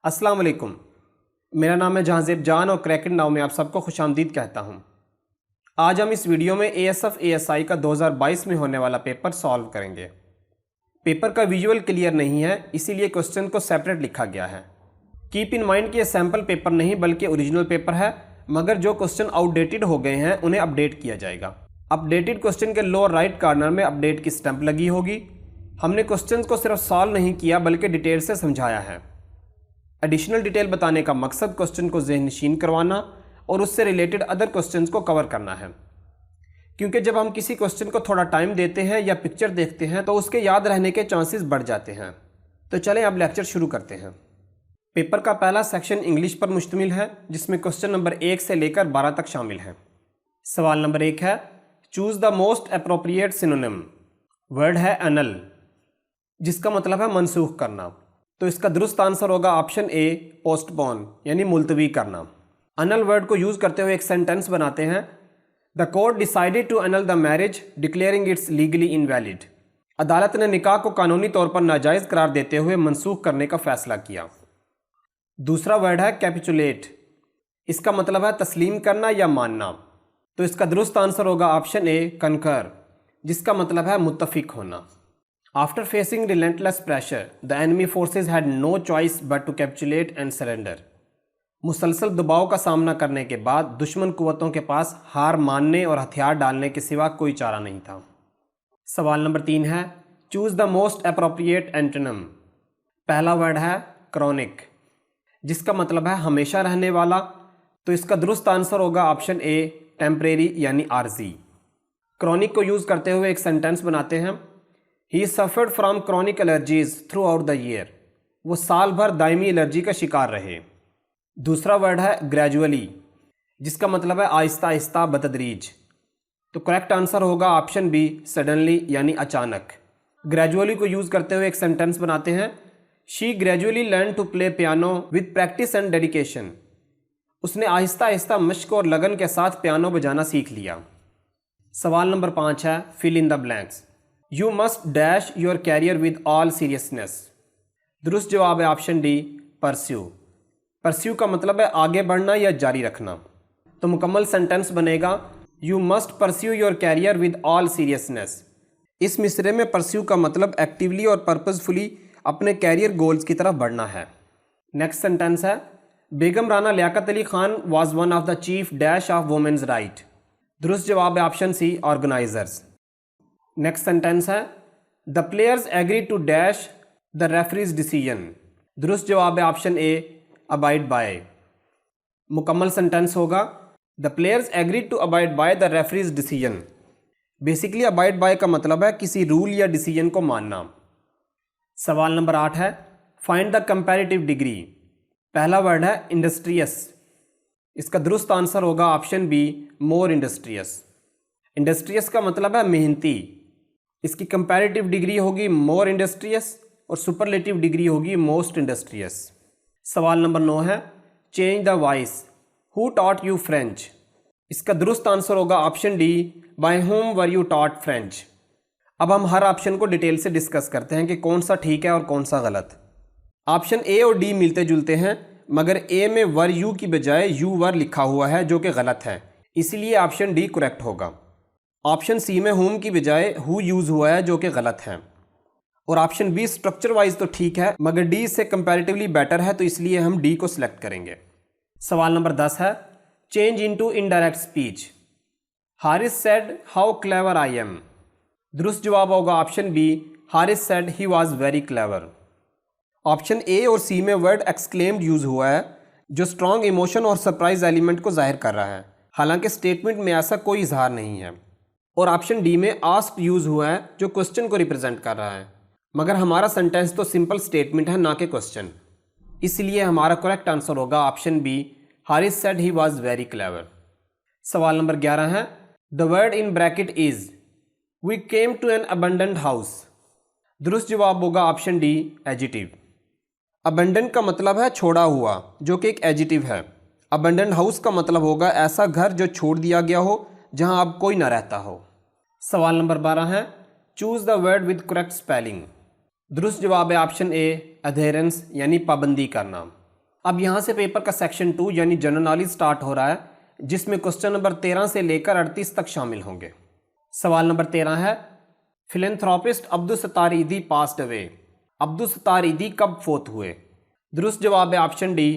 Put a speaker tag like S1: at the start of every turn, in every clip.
S1: अस्सलाम वालेकुम। मेरा नाम है जहांज़ेब जान और क्रैकेट नाव में आप सबको खुशामदीद कहता हूं। आज हम इस वीडियो में ASF ASI का 2022 में होने वाला पेपर सॉल्व करेंगे। पेपर का विजुअल क्लियर नहीं है, इसीलिए क्वेश्चन को सेपरेट लिखा गया है। कीप इन माइंड कि यह सैम्पल पेपर नहीं बल्कि ओरिजिनल पेपर है, मगर जो क्वेश्चन आउटडेटेड हो गए हैं उन्हें अपडेट किया जाएगा। अपडेटेड क्वेश्चन के लोअर राइट कॉर्नर में अपडेट की स्टैंप लगी होगी। हमने क्वेश्चन को सिर्फ सॉल्व नहीं किया बल्कि डिटेल से समझाया है। एडिशनल डिटेल बताने का मकसद क्वेश्चन को ज़हननशीन करवाना और उससे रिलेटेड अदर क्वेश्चंस को कवर करना है, क्योंकि जब हम किसी क्वेश्चन को थोड़ा टाइम देते हैं या पिक्चर देखते हैं तो उसके याद रहने के चांसेस बढ़ जाते हैं। तो चलें अब लेक्चर शुरू करते हैं। पेपर का पहला सेक्शन इंग्लिश पर मुश्तमिल है, जिसमें क्वेश्चन नंबर 1 से लेकर 12 तक शामिल है। सवाल नंबर 1 है, choose the most appropriate synonym. Word है अनल, जिसका मतलब है मनसूख करना। तो इसका दुरुस्त आंसर होगा ऑप्शन ए, पोस्टपोन यानी मुलतवी करना। अनल वर्ड को यूज़ करते हुए एक सेंटेंस बनाते हैं। The court decided to Anal the marriage declaring it's legally invalid. अदालत ने निकाह को कानूनी तौर पर नाजायज़ करार देते हुए मनसूख करने का फैसला किया। दूसरा वर्ड है कैपिचुलेट, इसका मतलब है तस्लीम करना या मानना। तो इसका दुरुस्त आंसर होगा ऑप्शन ए, कनकर, जिसका मतलब है मुत्तफिक होना। After facing relentless pressure, the enemy forces had no choice but to capitulate and surrender. मुसलसल दबाव का सामना करने के बाद दुश्मन कुव्वतों के पास हार मानने और हथियार डालने के सिवा कोई चारा नहीं था। सवाल नंबर 3 है, choose the most appropriate antonym. पहला वर्ड है क्रॉनिक, जिसका मतलब है हमेशा रहने वाला। तो इसका दुरुस्त आंसर होगा ऑप्शन ए, टेम्परेरी यानी आर्जी। क्रॉनिक को यूज़ करते हुए एक सेंटेंस बनाते हैं। He suffered from chronic allergies throughout the year. वो साल भर दायमी एलर्जी का शिकार रहे। दूसरा वर्ड है ग्रेजुअली, जिसका मतलब है आहिस्ता आहिस्ता बतदरीज। तो करेक्ट आंसर होगा ऑप्शन बी, सडनली यानी अचानक। ग्रेजुअली को यूज़ करते हुए एक सेंटेंस बनाते हैं। She gradually learned to play piano with practice and dedication. उसने आहिस्ता आहिस्ता मश्क और लगन के साथ पियानो बजाना सीख लिया। सवाल नंबर 5 है, fill in the blanks. You must dash your career with all seriousness. दुरुस्त जवाब है ऑप्शन डी, pursue. pursue का मतलब है आगे बढ़ना या जारी रखना। तो मुकम्मल सेंटेंस बनेगा You must pursue your career with all seriousness. इस मिसरे में pursue का मतलब एक्टिवली और पर्पसफुली अपने कैरियर गोल्स की तरफ बढ़ना है। नेक्स्ट सेंटेंस है, बेगम Rana Liaquat Ali Khan was one of the chief dash of women's right. दुरुस्त जवाब है option C, organisers. Next sentence है, the players agree to dash the referee's decision. दुरुस्त जवाब है ऑप्शन ए, अबाइड बाय। मुकम्मल सेंटेंस होगा, the players agree to abide by the referee's decision. Basically abide by का मतलब है किसी रूल या डिसीजन को मानना। सवाल नंबर 8 है, फाइंड द कंपैरेटिव डिग्री। पहला वर्ड है इंडस्ट्रियस, इसका दुरुस्त आंसर होगा option B, more industrious. Industrious का मतलब है मेहनती। इसकी कंपैरेटिव डिग्री होगी मोर इंडस्ट्रियस और सुपरलेटिव डिग्री होगी मोस्ट इंडस्ट्रियस। सवाल नंबर 9 है, change the voice. Who taught you French. इसका दुरुस्त आंसर होगा option D, by whom were you taught French. अब हम हर ऑप्शन को डिटेल से डिस्कस करते हैं कि कौन सा ठीक है और कौन सा गलत। ऑप्शन ए और डी मिलते जुलते हैं, मगर ए में वर यू की बजाय यू वर लिखा हुआ है जो कि गलत है, इसीलिए ऑप्शन डी करेक्ट होगा। ऑप्शन सी में होम की बजाय हु यूज़ हुआ है जो कि गलत है। और ऑप्शन बी स्ट्रक्चर वाइज तो ठीक है, मगर डी इससे कंपैरेटिवली बेटर है, तो इसलिए हम डी को सिलेक्ट करेंगे। सवाल नंबर 10 है, change into indirect speech. Haris said how clever I am. दुरुस्त जवाब होगा option B, Haris said he was very clever. Option A और सी में वर्ड एक्सक्लेम्ड यूज़ हुआ है, जो स्ट्रॉन्ग इमोशन और सरप्राइज एलिमेंट को जाहिर कर रहा है, हालांकि स्टेटमेंट में ऐसा कोई इजहार नहीं है। और ऑप्शन डी में आस्क्ड यूज़ हुआ है, जो क्वेश्चन को रिप्रेजेंट कर रहा है, मगर हमारा सेंटेंस तो सिंपल स्टेटमेंट है, ना कि क्वेश्चन, इसलिए हमारा करेक्ट आंसर होगा option B, Haris said he was very clever. सवाल नंबर 11 है, the word in bracket is we came to an abundant house. दुरुस्त जवाब होगा ऑप्शन डी, एडजेक्टिव। अबंडेंट का मतलब है छोड़ा हुआ, जो कि एक एडजेक्टिव है। अबंडेंट हाउस का मतलब होगा ऐसा घर जो छोड़ दिया गया हो, जहां अब कोई ना रहता हो। सवाल नंबर 12 है, choose the word with correct spelling. दुरुस्त जवाब है ऑप्शन ए, अधेरेंस यानी पाबंदी करना। अब यहाँ से पेपर का सेक्शन 2 यानी जनरल नॉलेज स्टार्ट हो रहा है, जिसमें क्वेश्चन नंबर 13 से लेकर 38 तक शामिल होंगे। सवाल नंबर 13 है, फिलेंथ्रोपिस्ट अब्दुल सत्तार ईदी पास्ड अवे। अब्दुल सत्तार ईदी कब फोत हुए? दुरुस्त जवाब है ऑप्शन डी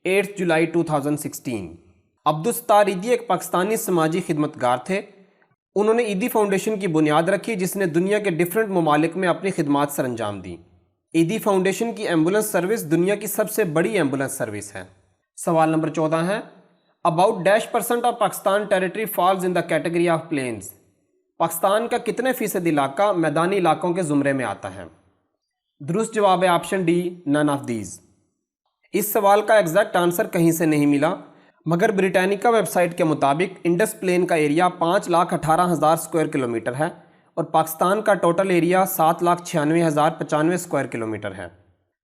S1: 8 जुलाई 2016। अब्दुल सत्तार ईदी एक पाकिस्तानी समाजी खिदमतगार थे। उन्होंने ईदी फाउंडेशन की बुनियाद रखी, जिसने दुनिया के डिफरेंट ममालिक में अपनी खिदमात सर अंजाम दी। ईदी फाउंडेशन की एम्बुलेंस सर्विस दुनिया की सबसे बड़ी एम्बुलेंस सर्विस है। सवाल नंबर 14 है, about %% of Pakistan territory falls in the category of plains. Pakistan का कितने फीसद इलाका मैदानी इलाकों के ज़ुमरे में आता है? दुरुस्त जवाब है option D none of these. इस सवाल का एग्जैक्ट आंसर कहीं से नहीं मिला, मगर ब्रिटानिका वेबसाइट के मुताबिक इंडस प्लेन का एरिया 5,18,000 स्क्वायर किलोमीटर है और पाकिस्तान का टोटल एरिया 7,96,095 स्क्वायर किलोमीटर है।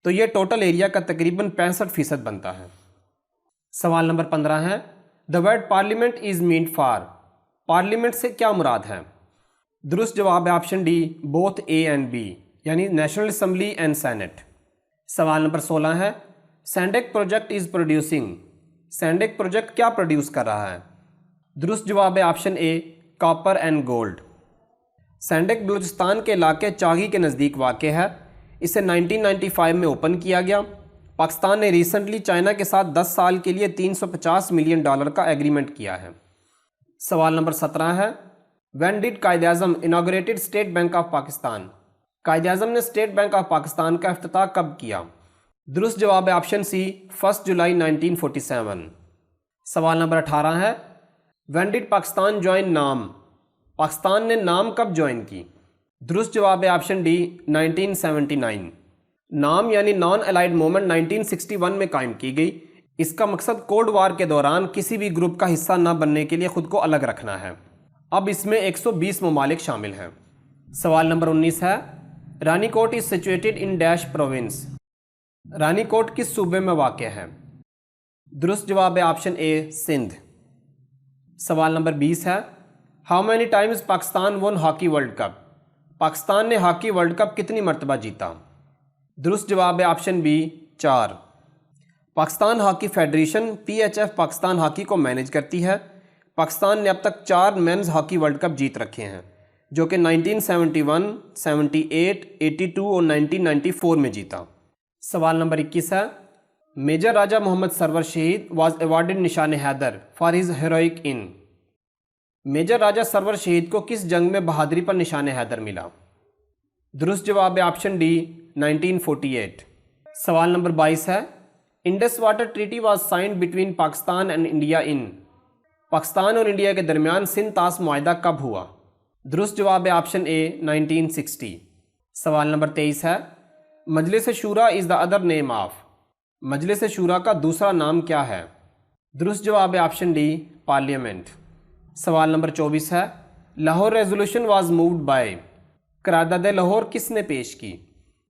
S1: तो ये टोटल एरिया का तकरीबन 65% बनता है। सवाल नंबर 15 है, the word parliament is meant for. Parliament से क्या मुराद है? दुरुस्त जवाब है option D both A and B, यानी नेशनल असम्बली एंड सेनेट। सवाल नंबर 16 है, Saindak project is producing. Saindak project क्या प्रोड्यूस कर रहा है? दुरुस्त जवाब है option A copper and gold. Saindak Balochistan के इलाके चागी के नज़दीक वाक़ है। इसे 1995 में ओपन किया गया। पाकिस्तान ने रिसेंटली चाइना के साथ 10 साल के लिए $350 मिलियन का एग्रीमेंट किया है। सवाल नंबर 17 है, when did Quaid-e-Azam inaugurated state bank of Pakistan. Quaid-e-Azam ने स्टेट बैंक ऑफ पाकिस्तान का इफ्तिताह कब किया? दुरुस्त जवाब है ऑप्शन सी 1 जुलाई 1947। सवाल नंबर 18 है, व्हेन डिड पाकिस्तान ज्वाइन नाम। पाकिस्तान ने नाम कब ज्वाइन की? दुरुस्त जवाब है ऑप्शन डी 1979। नाम यानी नॉन अलाइड मूवमेंट 1961 में कायम की गई। इसका मकसद कोल्ड वार के दौरान किसी भी ग्रुप का हिस्सा न बनने के लिए खुद को अलग रखना है। अब इसमें 120 ममालिक शामिल हैं। सवाल नंबर 19 है, Ranikot is situated in dash province. Ranikot किस सूबे में वाक़ है? दुरुस्त जवाब है ऑप्शन ए सिंध। सवाल नंबर 20 है, how many times Pakistan one hockey world cup. Pakistan ने हॉकी वर्ल्ड कप कितनी मरतबा जीता? दुरुस्त जवाब है option B 4। Pakistan hockey federation PHF Pakistan hockey को मैनेज करती है। पाकिस्तान ने अब तक 4 मेंस हॉकी वर्ल्ड कप जीत रखे हैं, जो कि 1971, 78, 82 और 1994 में जीता। सवाल नंबर 21 है, major Raja Mohammad Sarwar Shaheed was awarded Nishan Haider for his heroic in. Major Raja Sarwar Shaheed को किस जंग में बहादुरी पर निशान हैदर मिला? दुरुस्त जवाब है ऑप्शन डी 1948। सवाल नंबर 22 है, Indus water treaty was signed between Pakistan and India in. Pakistan और इंडिया के दरमियान सिंध तास मुआहदा कब हुआ? दुरुस्त जवाब है ऑप्शन ए 1960। सवाल नंबर 23 है, Majlis Shura is the other name of. Majlis Shura का दूसरा नाम क्या है? दुरुस्त जवाब है ऑप्शन डी पार्लियामेंट। सवाल नंबर 24 है, Lahore resolution was moved by. करारदाद लाहौर किसने पेश की?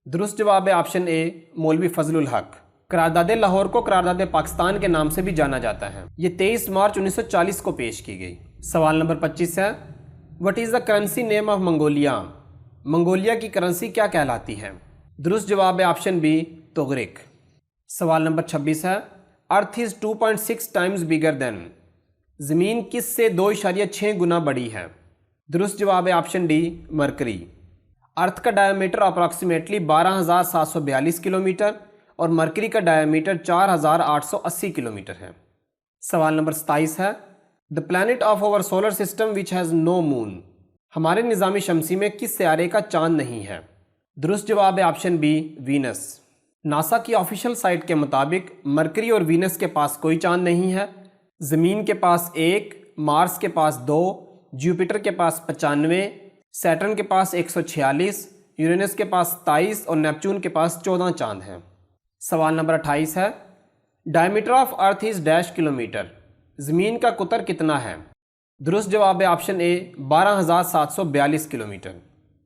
S1: दुरुस्त जवाब है ऑप्शन ए मौलवी फजलुल हक। करारदाद लाहौर को करारदाद पाकिस्तान के नाम से भी जाना जाता है। ये 23 मार्च 1940 को पेश की गई। सवाल नंबर 25 है, what is the currency name of Mongolia. Mongolia की करेंसी क्या कहलाती है? दुरुस्त जवाब है ऑप्शन बी तोगरिक। सवाल नंबर 26 है, earth is 2.6 times bigger than. ज़मीन किस से 2.6 गुना बड़ी है? दुरुस्त जवाब है ऑप्शन डी मरकरी। अर्थ का डायमीटर अप्रॉक्सीमेटली 12,742 किलोमीटर और मरकरी का डायमीटर 4,880 किलोमीटर है। सवाल नंबर 27 है, the planet of our solar system which has no moon. हमारे निज़ामी शमसी में किस सियारे का चांद नहीं है? दुरुस्त जवाब है ऑप्शन बी वीनस। नासा की ऑफिशियल साइट के मुताबिक मरकरी और वीनस के पास कोई चांद नहीं है। ज़मीन के पास 1, मार्स के पास 2, जुपिटर के पास 95, सैटर्न के पास 146, यूरेनस के पास 27 और नेपच्यून के पास 14 चांद हैं। सवाल नंबर 28 है, diameter of earth is dash kilometre. ज़मीन का कुतर कितना है? दुरुस्त जवाब है ऑप्शन ए 12,742 किलोमीटर।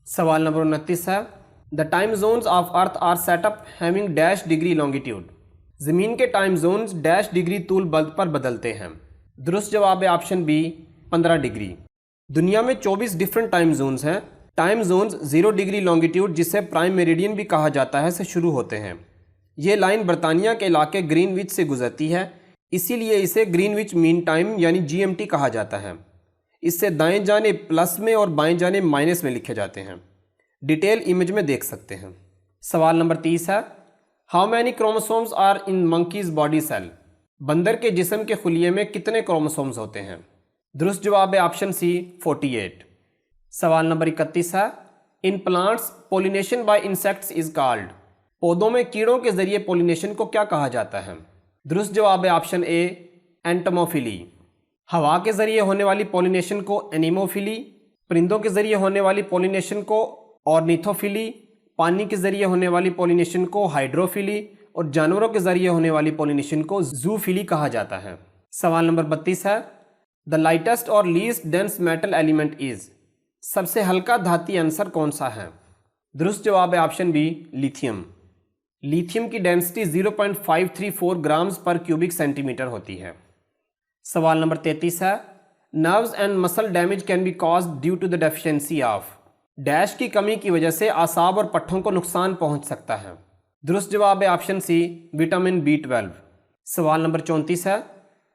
S1: सवाल नंबर 29 है, the time zones of earth are setup having dash degree longitude. ज़मीन के टाइम जोन्स डैश डिग्री तूल पर बदलते हैं। दुरुस्त जवाब है ऑप्शन बी 15 डिग्री। दुनिया में 24 डिफरेंट टाइम जोन्स हैं। टाइम जोन्स 0 डिग्री लॉन्गिट्यूड, जिसे प्राइम मेरिडियन भी कहा जाता है, से शुरू होते हैं। ये लाइन बरतानिया के इलाके ग्रीनविच से गुजरती है, इसीलिए इसे ग्रीनविच मीन टाइम यानी GMT कहा जाता है। इससे दाएं जाने प्लस में और बाएं जाने माइनस में लिखे जाते हैं। डिटेल इमेज में देख सकते हैं। सवाल नंबर 30 है, how many chromosomes are in monkeys body cell? बंदर के जिस्म के खुलिये में कितने क्रोमोसोम्स होते हैं? दुरुस्त जवाब है ऑप्शन सी 48। सवाल नंबर 31 है, in plants pollination bye insects is called? पौधों में कीड़ों के जरिए पोलिनेशन को क्या कहा जाता है? दुरुस्त जवाब है ऑप्शन ए एंटोमोफिली। हवा के जरिए होने वाली पोलिनेशन को एनीमोफिली, परिंदों के जरिए होने वाली पोलिनेशन को ऑर्निथोफिली, पानी के जरिए होने वाली पोलिनेशन को हाइड्रोफिली और जानवरों के जरिए होने वाली पोलिनेशन को जूफिली कहा जाता है। सवाल नंबर 32 है, द लाइटेस्ट और least dense metal element is? सबसे हल्का धाती आंसर कौन सा है? दुरुस्त जवाब है ऑप्शन बी लिथियम। लिथियम की डेंसिटी 0.534 ग्राम्स पर क्यूबिक सेंटीमीटर होती है। सवाल नंबर 33 है, nerves and muscle damage can be caused due to the deficiency of? Dash की कमी की वजह से आसाब और पट्ठों को नुकसान पहुंच सकता है। दुरुस्त जवाब है ऑप्शन सी विटामिन B12। सवाल नंबर 34 है,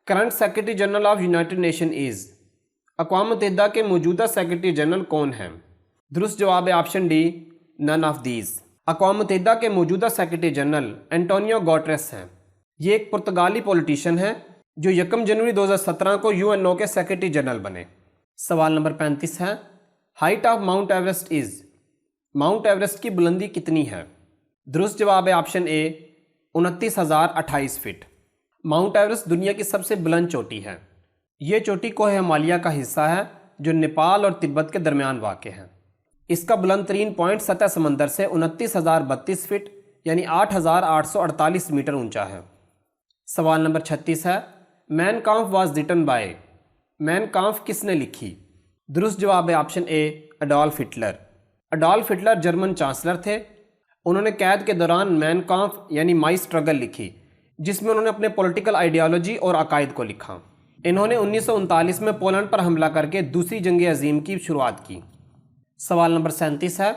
S1: current secretary general of United Nation is? अक़वाम मुत्तहिदा के मौजूदा सेक्रेटरी जनरल कौन हैं? दुरुस्त जवाब है option D none of these. अक़वाम मुत्तहिदा के मौजूदा सेक्रेटरी जनरल एंटोनियो गुटेरेस हैं। ये एक पुर्तगाली पॉलिटिशियन है जो 1 जनवरी 2017 को UNO के सेक्रेटरी जनरल बने। सवाल नंबर 35 है, height of mount Everest is? Mount Everest की बुलंदी कितनी है? दुरुस्त जवाब है ऑप्शन ए 29,028 फीट। माउंट एवरेस्ट दुनिया की सबसे बुलंद चोटी है। ये चोटी कोह हिमालय का हिस्सा है जो नेपाल और तिब्बत के दरमियान वाक़ है। इसका बुलंद तरीन पॉइंट सतह समंदर से 29,032 फीट यानी 8,848 मीटर ऊंचा है। सवाल नंबर 36 है, Mein Kampf was written by? Mein Kampf किसने लिखी? दुरुस्त जवाब है option A Adolf Hitler. Adolf Hitler German chancellor थे। उन्होंने कैद के दौरान मैन काम्फ यानी माई स्ट्रगल लिखी, जिसमें उन्होंने अपने पॉलिटिकल आइडियोलॉजी और अकायद को लिखा। इन्होंने 1939 में पोलैंड पर हमला करके दूसरी जंग अजीम की शुरुआत की। सवाल नंबर 37 है,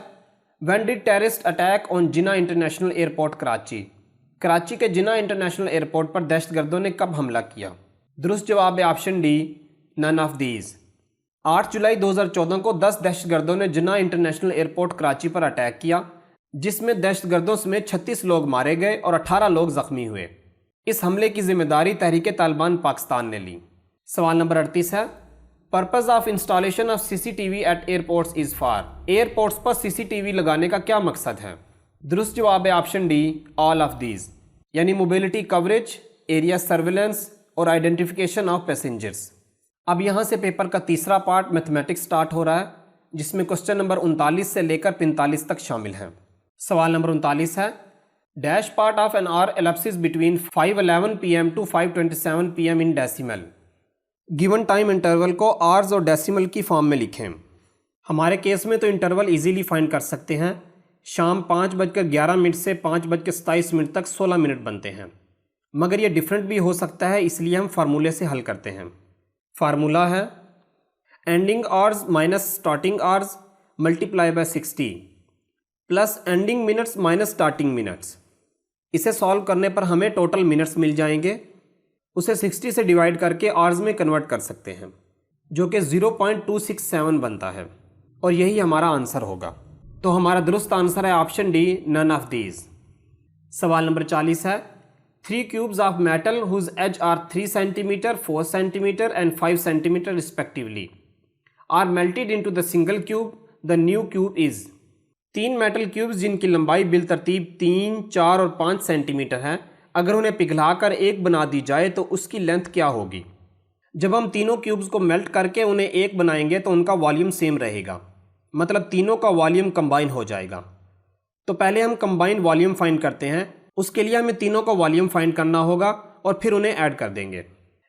S1: when did terrorist attack on Jinnah international airport Karachi? Karachi के जिना इंटरनेशनल एयरपोर्ट पर दहशतगर्दों ने कब हमला किया? दुरुस्त जवाब है option D none of these. 8 जुलाई 2014 को 10 दहशतगर्दों ने जिना इंटरनेशनल एयरपोर्ट कराची पर अटैक किया, जिसमें दहशतगर्दों समेत 36 लोग मारे गए और 18 लोग जख्मी हुए। इस हमले की जिम्मेदारी तहरीक तालिबान पाकिस्तान ने ली। सवाल नंबर 38 है, purpose of installation of CCTV at airports is for? Airports पर CCTV लगाने का क्या मकसद है? दुरुस्त जवाब है option D all of these, यानी मोबिलिटी कवरेज, एरिया सर्विलेंस और आइडेंटिफिकेशन ऑफ पैसेंजर्स। अब यहाँ से पेपर का तीसरा पार्ट मैथमेटिक्स स्टार्ट हो रहा है, जिसमें क्वेश्चन नंबर 39 से लेकर 45 तक शामिल हैं। सवाल नंबर 39 है, dash part of an hour Ellipsis between 5:11 PM to 5:27 PM in decimal? Given time interval को आवर्स और डेसिमल की फॉर्म में लिखें। हमारे केस में तो इंटरवल इजीली फाइंड कर सकते हैं। शाम 5:11 से 5:27 तक 16 मिनट बनते हैं, मगर ये डिफरेंट भी हो सकता है, इसलिए हम फार्मूले से हल करते हैं। फार्मूला है ending hours minus starting hours multiply by 60 plus ending minutes minus starting minutes. इसे सॉल्व करने पर हमें टोटल मिनट्स मिल जाएंगे। उसे 60 से डिवाइड करके आवर्स में कन्वर्ट कर सकते हैं, जो कि 0.267 बनता है, और यही हमारा आंसर होगा। तो हमारा दुरुस्त आंसर है option D none of these. सवाल नंबर 40 है, 3 cubes of metal whose edges are 3 centimetre, 4 centimetre and 5 centimetre respectively are melted into the single cube, the new cube is? 3 metal cubes जिनकी लंबाई bill तरतीब 3, 4 और 5 centimetre है, अगर उन्हें पिघलाकर एक बना दी जाए तो उसकी लेंथ क्या होगी? जब हम तीनों क्यूब्स को मेल्ट करके उन्हें एक बनाएंगे तो उनका वॉल्यूम सेम रहेगा, मतलब तीनों का वॉल्यूम कंबाइन हो जाएगा। तो पहले हम कंबाइन वॉल्यूम फाइंड करते हैं। उसके लिए हमें तीनों का वॉल्यूम फाइंड करना होगा और फिर उन्हें ऐड कर देंगे।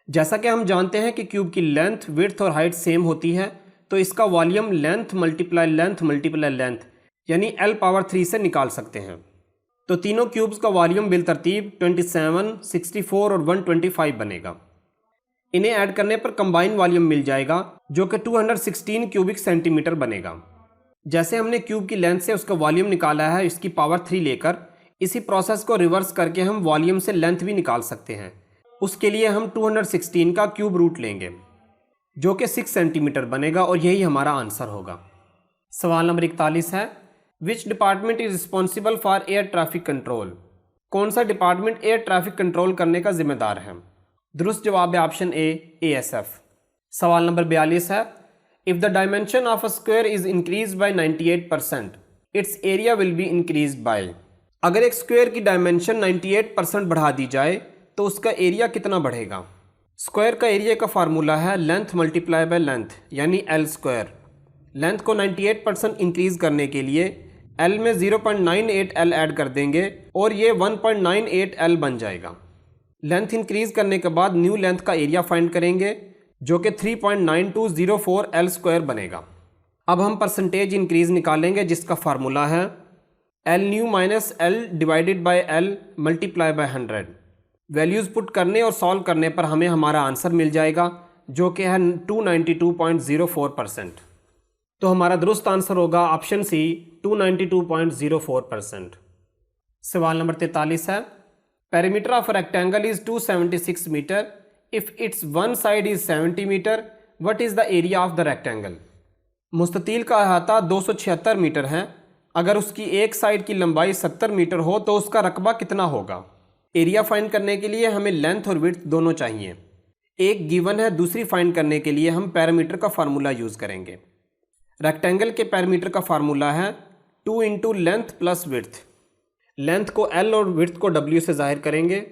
S1: जैसा कि हम जानते हैं कि क्यूब की लेंथ, विड्थ और हाइट सेम होती है, तो इसका वॉल्यूम लेंथ मल्टीप्लाई लेंथ यानी L⁻³ से निकाल सकते हैं। तो तीनों क्यूब्स का वॉल्यूम बिल तरतीब 27, 64 और 125 बनेगा। इन्हें ऐड करने पर कंबाइन वॉल्यूम मिल जाएगा, जो कि 216 क्यूबिक सेंटीमीटर बनेगा। जैसे हमने क्यूब की लेंथ से उसका वॉल्यूम निकाला है इसकी पावर 3 लेकर, इसी प्रोसेस को रिवर्स करके हम वॉल्यूम से लेंथ भी निकाल सकते हैं। उसके लिए हम 216 का क्यूब रूट लेंगे जो कि 6 सेंटीमीटर बनेगा और यही हमारा आंसर होगा। सवाल नंबर 41 है, which department is responsible for air traffic control? कौन सा डिपार्टमेंट एयर ट्रैफिक कंट्रोल करने का जिम्मेदार है? दुरुस्त जवाब है ऑप्शन ए, ASF। सवाल नंबर 42 है, if the dimension of a square is increase by 98%, it's area will be increase by. अगर एक स्क्वायर की डायमेंशन 98% बढ़ा दी जाए तो उसका एरिया कितना बढ़ेगा? स्क्वायर का एरिया का फार्मूला है लेंथ मल्टीप्लाई बाय लेंथ यानी L स्क्वायर। लेंथ को 98% इंक्रीज़ करने के लिए L में 0.98 L ऐड कर देंगे और ये 1.98 L बन जाएगा। लेंथ इंक्रीज़ करने के बाद न्यू लेंथ का एरिया फाइंड करेंगे जो कि 3.9204 L स्क्वायर बनेगा। अब हम परसेंटेज इंक्रीज़ निकालेंगे जिसका फार्मूला है L new minus L divided by L multiply by 100। Values put करने और सॉल्व करने पर हमें हमारा आंसर मिल जाएगा जो कि है 292.04%। तो हमारा दुरुस्त आंसर होगा ऑप्शन सी, 292.04%। सवाल नंबर 43 है, perimeter of rectangle is 276 metre, if its one side is 70 metre, what is the area of the rectangle? मुस्ततील का अहाता 276 मीटर है। अगर उसकी एक साइड की लंबाई 70 मीटर हो तो उसका रकबा कितना होगा? एरिया फाइंड करने के लिए हमें लेंथ और विड्थ दोनों चाहिए। एक गिवन है, दूसरी फाइंड करने के लिए हम पैरामीटर का फार्मूला यूज़ करेंगे। रेक्टेंगल के पैरामीटर का फार्मूला है 2 into length plus width. Length को L और विड्थ को W से ज़ाहिर करेंगे।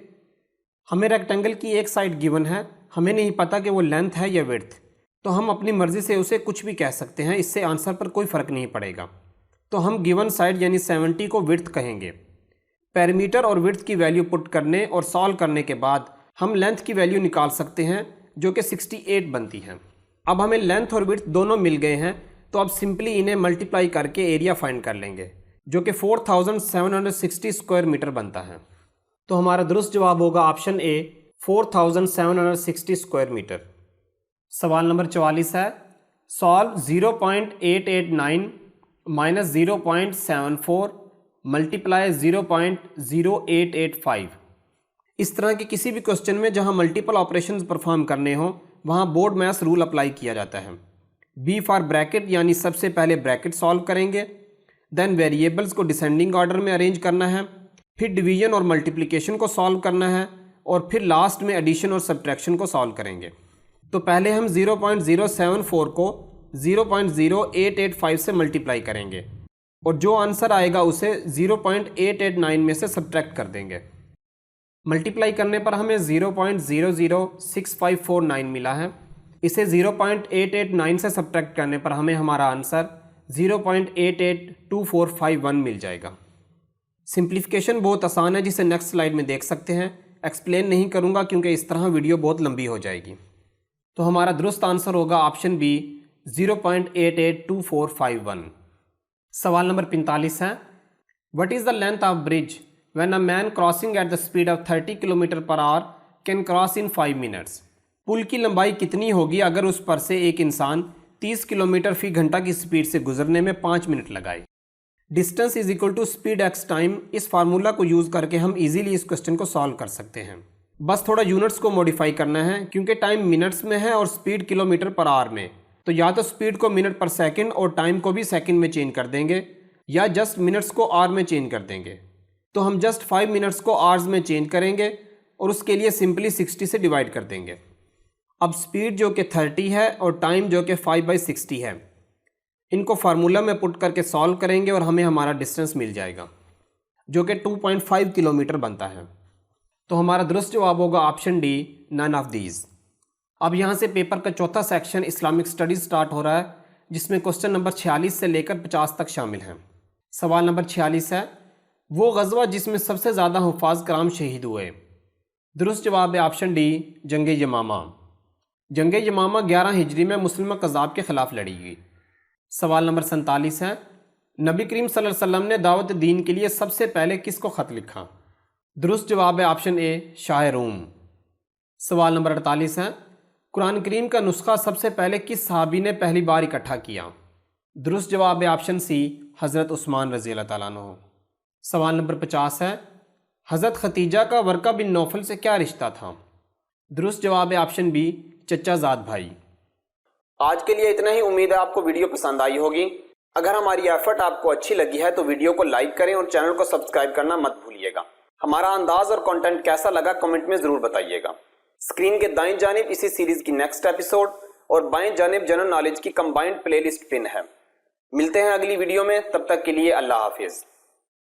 S1: हमें रेक्टेंगल की एक साइड गिवन है, हमें नहीं पता कि वो लेंथ है या विड्थ, तो हम अपनी मर्ज़ी से उसे कुछ भी कह सकते हैं, इससे आंसर पर कोई फ़र्क नहीं पड़ेगा। तो हम गिवन साइड यानी 70 को विड्थ कहेंगे। पैरामीटर और विड्थ की वैल्यू पुट करने और सॉल्व करने के बाद हम लेंथ की वैल्यू निकाल सकते हैं जो कि 68 बनती है। अब हमें लेंथ और विड्थ दोनों मिल गए हैं तो अब सिंपली इन्हें मल्टीप्लाई करके एरिया फाइंड कर लेंगे जो कि 4760 स्क्वायर मीटर बनता है। तो हमारा दुरुस्त जवाब होगा ऑप्शन ए, 4760 स्क्वायर मीटर। सवाल नंबर 44 है, सॉल्व 0.889 माइनस 0.74 मल्टीप्लाई 0.0885। इस तरह के किसी भी क्वेश्चन में जहां मल्टीपल ऑपरेशंस परफॉर्म करने हो वहां बोर्ड मैथ्स रूल अप्लाई किया जाता है। बी फॉर ब्रैकेट यानी सबसे पहले ब्रैकेट सॉल्व करेंगे, देन वेरिएबल्स को डिसेंडिंग ऑर्डर में अरेंज करना है, फिर डिवीजन और मल्टीप्लिकेशन को सॉल्व करना है और फिर लास्ट में एडिशन और सब्ट्रैक्शन को सॉल्व करेंगे। तो पहले हम 0.074 को 0.0885 से मल्टीप्लाई करेंगे और जो आंसर आएगा उसे 0.889 में से सब्ट्रैक्ट कर देंगे। मल्टीप्लाई करने पर हमें 0.006549 मिला है। इसे 0.889 से सब्ट्रैक्ट करने पर हमें हमारा आंसर 0.882451 मिल जाएगा। सिंप्लीफिकेशन बहुत आसान है जिसे नेक्स्ट स्लाइड में देख सकते हैं। एक्सप्लेन नहीं करूंगा क्योंकि इस तरह वीडियो बहुत लंबी हो जाएगी। तो हमारा दुरुस्त आंसर होगा ऑप्शन बी, 0.882451। सवाल नंबर 45 है, what is the length of bridge when a man crossing at the speed of 30 kilometre per hour can cross in 5 minutes? पुल की लंबाई कितनी होगी अगर उस पर से एक इंसान 30 किलोमीटर फी घंटा की स्पीड से गुजरने में 5 मिनट लगाए? Distance is equal to speed X time. इस फार्मूला को यूज़ करके हम इजीली इस क्वेश्चन को सॉल्व कर सकते हैं। बस थोड़ा यूनिट्स को मॉडिफाई करना है क्योंकि टाइम मिनट्स में है और स्पीड किलोमीटर पर आवर में। तो या तो स्पीड को मिनट पर सेकंड और टाइम को भी सेकंड में चेंज कर देंगे या जस्ट मिनट्स को आवर में चेंज कर देंगे। तो हम जस्ट 5 मिनट्स को आवर्स में चेंज करेंगे और उसके लिए सिंपली 60 से डिवाइड कर देंगे। अब स्पीड जो कि 30 है और टाइम जो कि 5/60 है, इनको फार्मूला में पुट करके सॉल्व करेंगे और हमें हमारा डिस्टेंस मिल जाएगा जो कि 2.5 किलोमीटर बनता है। तो हमारा दुरुस्त जवाब होगा option D, none of these. अब यहाँ से पेपर का चौथा सेक्शन इस्लामिक स्टडीज़ स्टार्ट हो रहा है जिसमें क्वेश्चन नंबर 46 से लेकर 50 तक शामिल हैं। सवाल नंबर 46 है, वो गज़वा जिसमें सबसे ज़्यादा हुफ़ाज़ कराम शहीद हुए? दुरुस्त जवाब है ऑप्शन डी, जंग यमामा। जंग यमामा 11 हिजरी में मुस्लिम कज़ाब के ख़िलाफ़ लड़ी गई। सवाल नंबर 47 है, नबी करीम सल्लल्लाहु अलैहि वसल्लम ने दावत दीन के लिए सबसे पहले किसको ख़त लिखा? दुरुस्त जवाब है ऑप्शन ए, शाह रूम। सवाल नंबर 48 है, कुरान करीम का नुस्खा सबसे पहले किस सहाबी ने पहली बार इकट्ठा किया? दुरुस्त जवाब है ऑप्शन सी, हज़रत उस्मान रज़ी अल्लाह ताला अन्हु। सवाल नंबर 50 है, हज़रत खतीजा का वर्का बिन नौफल से क्या रिश्ता था? दुरुस्त जवाब है ऑप्शन बी, चचाजाद भाई। आज के लिए इतना ही। उम्मीद है आपको वीडियो पसंद आई होगी। अगर हमारी एफर्ट आपको अच्छी लगी है तो वीडियो को लाइक करें और चैनल को सब्सक्राइब करना मत भूलिएगा। हमारा अंदाज और कंटेंट कैसा लगा कमेंट में ज़रूर बताइएगा। स्क्रीन के दाईं जानिब इसी सीरीज़ की नेक्स्ट एपिसोड और बाएं जानिब जनरल नॉलेज की कंबाइंड प्लेलिस्ट पिन है। मिलते हैं अगली वीडियो में, तब तक के लिए अल्लाह हाफिज़।